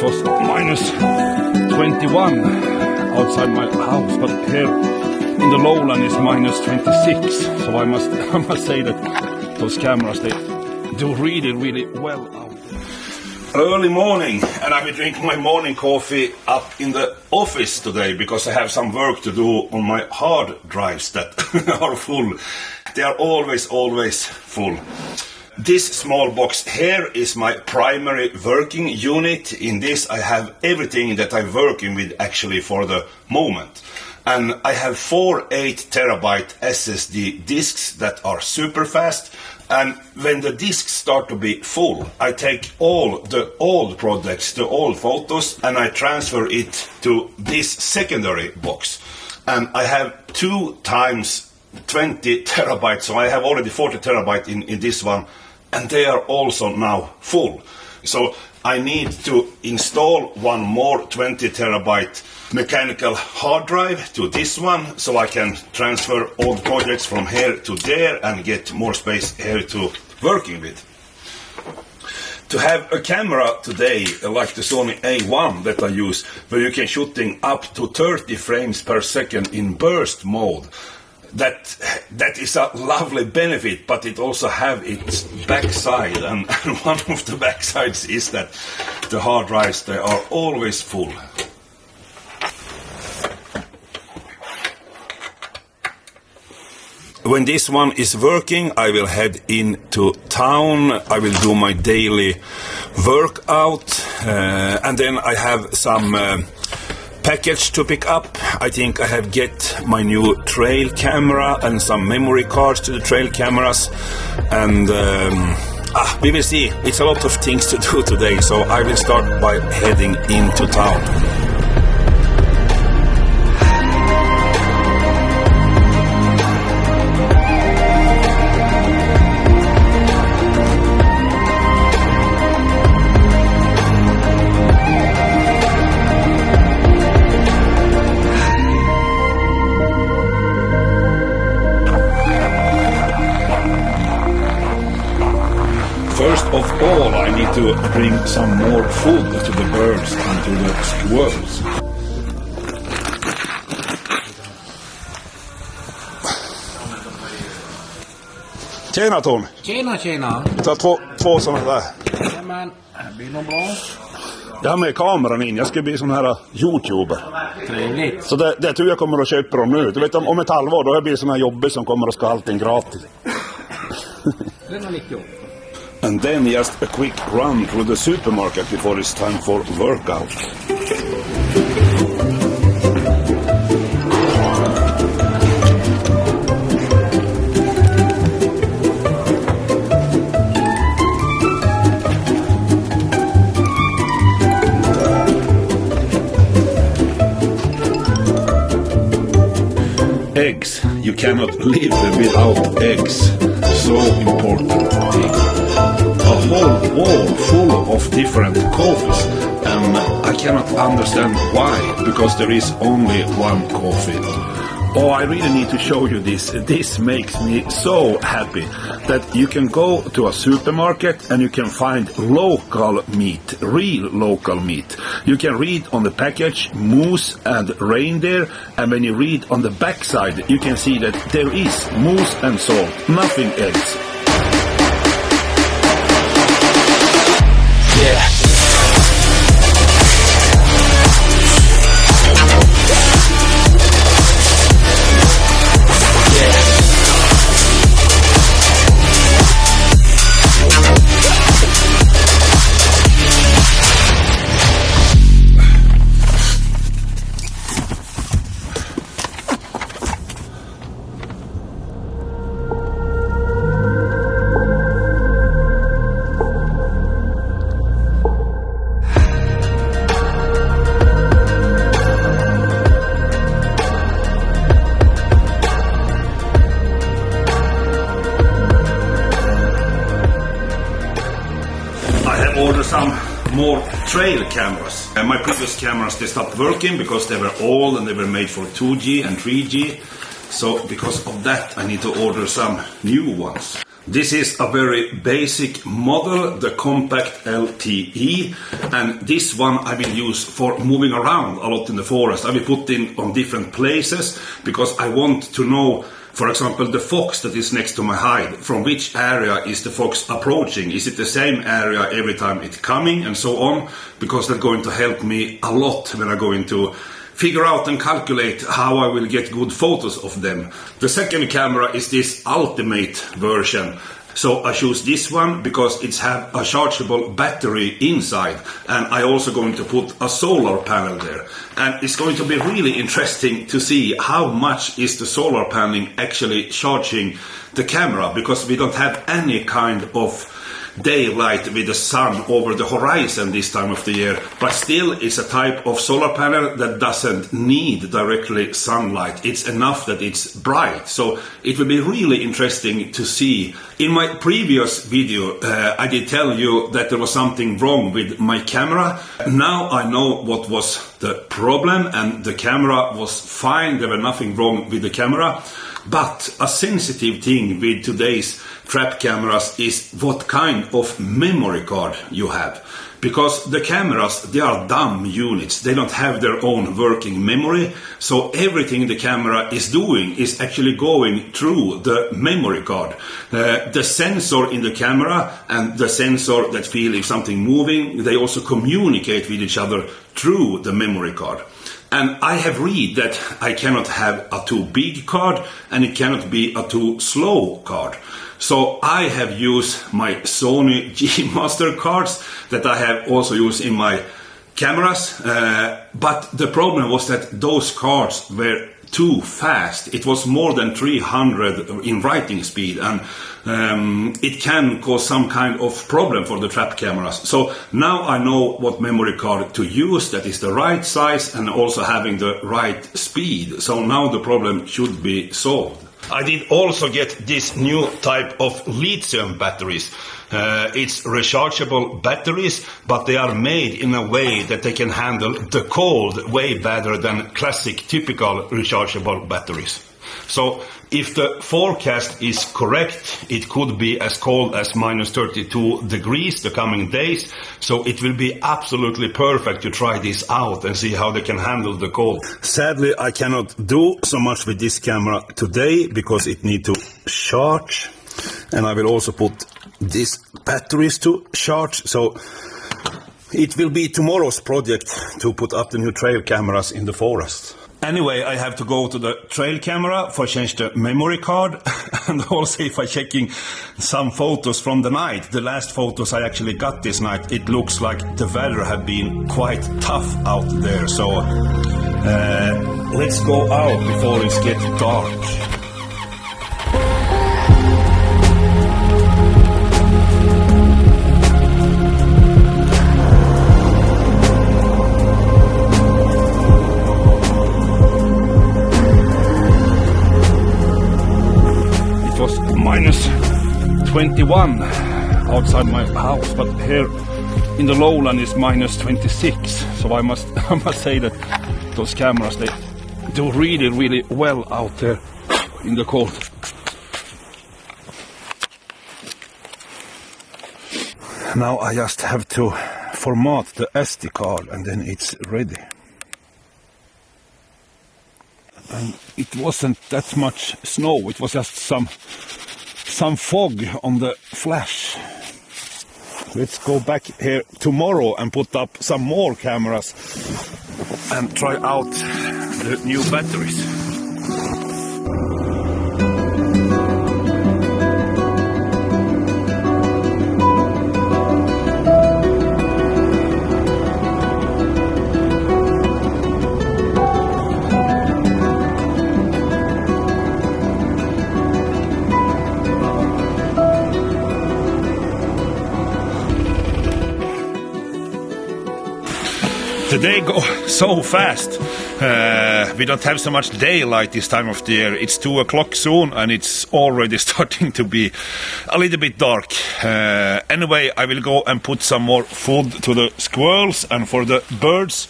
was minus 21 outside my house, but here in the lowland is minus 26. So I must say that those cameras, they do really well out there. Early morning, and I will drink my morning coffee up in the office today because I have some work to do on my hard drives that are full. They are always full. This small box here is my primary working unit. In this I have everything that I'm working with actually for the moment. And I have 4 8TB SSD disks that are super fast. And when the disks start to be full, I take all the old projects, the old photos, and I transfer it to this secondary box. And I have 2 times 20 terabytes, so I have already 40 terabytes in this one, and they are also now full. So I need to install one more 20 terabyte mechanical hard drive to this one, so I can transfer all the projects from here to there and get more space here to working with. To have a camera today like the Sony A1 that I use, where you can shooting up to 30 frames per second in burst mode, that is a lovely benefit, but it also have its backside, and one of the backsides is that the hard drives, they are always full. When this one is working, I will head into town. I will do my daily workout, and then I have some package to pick up. I think I have get my new trail camera and some memory cards to the trail cameras, and we will see. It's a lot of things to do today, so I will start by heading into town. First of all, I need to bring some more food to the birds and to the squirrels. Tjena Tom! Tjena! Ta två sådana där. Jajamän, blir nog bra. Jag har med kameran in, jag ska bli sån här YouTuber. Trevligt. Så det tror jag kommer att köpa dem nu. Du vet, om ett halvår då blir det sån här jobbig som kommer att ska allting gratis. Det är nog lite jobb. And then just a quick run through the supermarket before it's time for workout. Eggs. You cannot live without eggs. So important thing. A whole wall full of different coffees, and I cannot understand why, because there is only one coffee. Oh, I really need to show you this. This makes me so happy that you can go to a supermarket and you can find local meat, real local meat. You can read on the package moose and reindeer, and when you read on the backside you can see that there is moose and salt, nothing else. Yeah. Order some more trail cameras. And my previous cameras, they stopped working because they were old and they were made for 2G and 3G. So because of that I need to order some new ones. This is a very basic model, the Compact LTE, and this one I will use for moving around a lot in the forest. I will put in on different places because I want to know, for example, the fox that is next to my hide, from which area is the fox approaching? Is it the same area every time it's coming, and so on? Because that's going to help me a lot when I'm going to figure out and calculate how I will get good photos of them. The second camera is this ultimate version. So I choose this one because it's have a chargeable battery inside, and I also going to put a solar panel there. And it's going to be really interesting to see how much is the solar panel actually charging the camera, because we don't have any kind of daylight with the sun over the horizon this time of the year, but still it's a type of solar panel that doesn't need directly sunlight. It's enough that it's bright, so it will be really interesting to see. In my previous video I did tell you that there was something wrong with my camera. Now I know what was the problem, and the camera was fine. There was nothing wrong with the camera. But a sensitive thing with today's trap cameras is what kind of memory card you have. Because the cameras, they are dumb units. They don't have their own working memory. So everything the camera is doing is actually going through the memory card. The sensor in the camera and the sensor that feel if something moving, they also communicate with each other through the memory card. And I have read that I cannot have a too big card and it cannot be a too slow card. So I have used my Sony G Master cards that I have also used in my cameras. But the problem was that those cards were too fast. It was more than 300 in writing speed, and it can cause some kind of problem for the trap cameras. So now I know what memory card to use that is the right size and also having the right speed. So now the problem should be solved. I did also get this new type of lithium batteries. It's rechargeable batteries, but they are made in a way that they can handle the cold way better than classic typical rechargeable batteries. So if the forecast is correct, it could be as cold as -32 degrees the coming days. So it will be absolutely perfect to try this out and see how they can handle the cold. Sadly, I cannot do so much with this camera today because it needs to charge. And I will also put these batteries to charge. So it will be tomorrow's project to put up the new trail cameras in the forest. Anyway, I have to go to the trail camera for change the memory card, and also if I'm checking some photos from the night, the last photos I actually got this night, it looks like the weather have been quite tough out there. So let's go out before it gets dark. -21 outside my house, but here in the lowland is -26. So I must say that those cameras, they do really well out there in the cold. Now I just have to format the SD card and then it's ready. And it wasn't that much snow, it was just some fog on the flash. Let's go back here tomorrow and put up some more cameras and try out the new batteries. The day go so fast. We don't have so much daylight this time of the year. It's 2 o'clock soon and it's already starting to be a little bit dark. Anyway, I will go and put some more food to the squirrels and for the birds.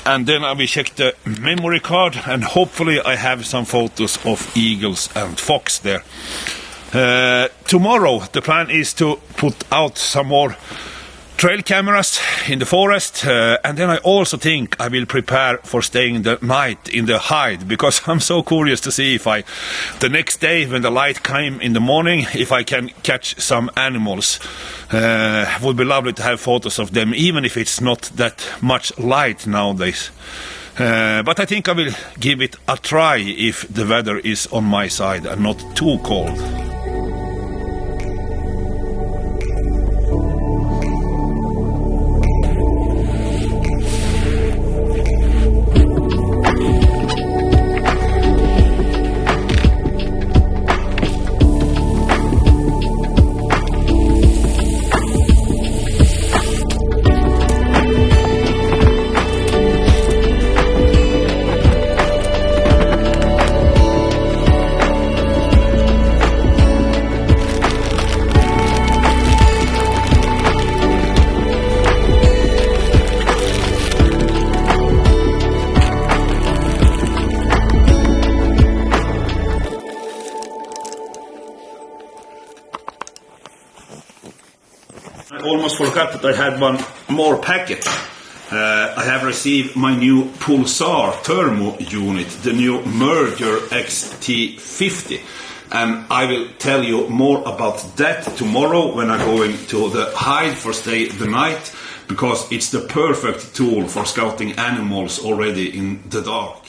And then I will check the memory card and hopefully I have some photos of eagles and fox there. Tomorrow the plan is to put out some more trail cameras in the forest, and then I also think I will prepare for staying the night in the hide, because I'm so curious to see if the next day when the light came in the morning, if I can catch some animals. Would be lovely to have photos of them, even if it's not that much light nowadays. But I think I will give it a try if the weather is on my side and not too cold. I almost forgot that I had one more packet. I have received my new Pulsar thermo unit, the new Merger XT50, and I will tell you more about that tomorrow when I'm going to the hide for stay the night, because it's the perfect tool for scouting animals already in the dark.